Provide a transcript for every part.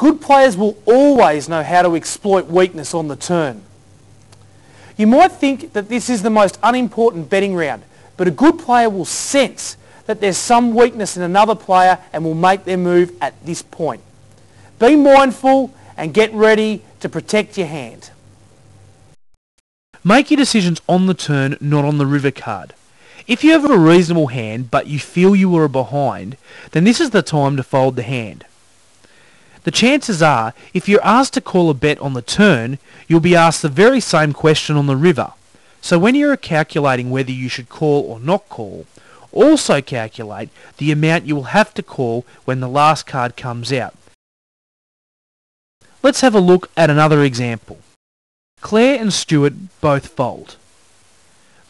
Good players will always know how to exploit weakness on the turn. You might think that this is the most unimportant betting round, but a good player will sense that there's some weakness in another player and will make their move at this point. Be mindful and get ready to protect your hand. Make your decisions on the turn, not on the river card. If you have a reasonable hand but you feel you are behind, then this is the time to fold the hand. The chances are, if you're asked to call a bet on the turn, you'll be asked the very same question on the river. So when you're calculating whether you should call or not call, also calculate the amount you will have to call when the last card comes out. Let's have a look at another example. Claire and Stuart both fold.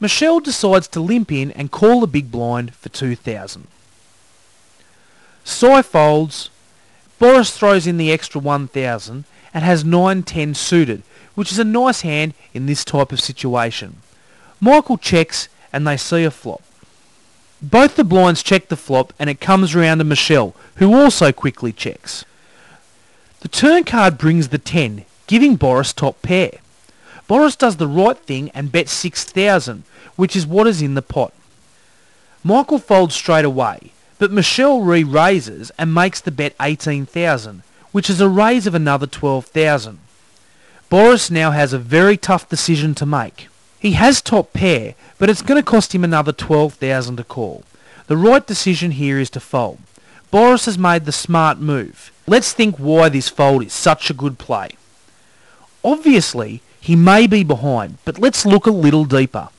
Michelle decides to limp in and call the big blind for 2,000. Cy folds. Boris throws in the extra 1,000 and has 9-10 suited, which is a nice hand in this type of situation. Michael checks and they see a flop. Both the blinds check the flop and it comes round to Michelle, who also quickly checks. The turn card brings the 10, giving Boris top pair. Boris does the right thing and bets 6,000, which is what is in the pot. Michael folds straight away, but Michelle re-raises and makes the bet 18,000, which is a raise of another 12,000. Boris now has a very tough decision to make. He has top pair, but it's going to cost him another 12,000 to call. The right decision here is to fold. Boris has made the smart move. Let's think why this fold is such a good play. Obviously, he may be behind, but let's look a little deeper.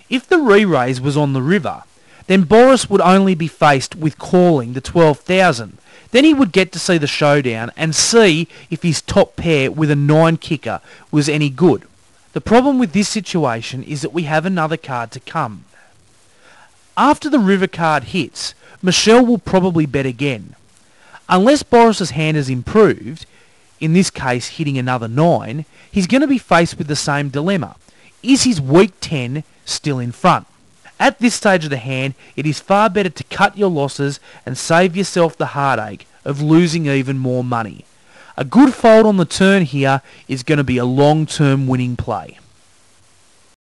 If the re-raise was on the river, then Boris would only be faced with calling the 12,000. Then he would get to see the showdown and see if his top pair with a 9 kicker was any good. The problem with this situation is that we have another card to come. After the river card hits, Michelle will probably bet again. Unless Boris's hand has improved, in this case hitting another 9, he's going to be faced with the same dilemma. Is his weak 10 still in front? At this stage of the hand, it is far better to cut your losses and save yourself the heartache of losing even more money. A good fold on the turn here is going to be a long-term winning play.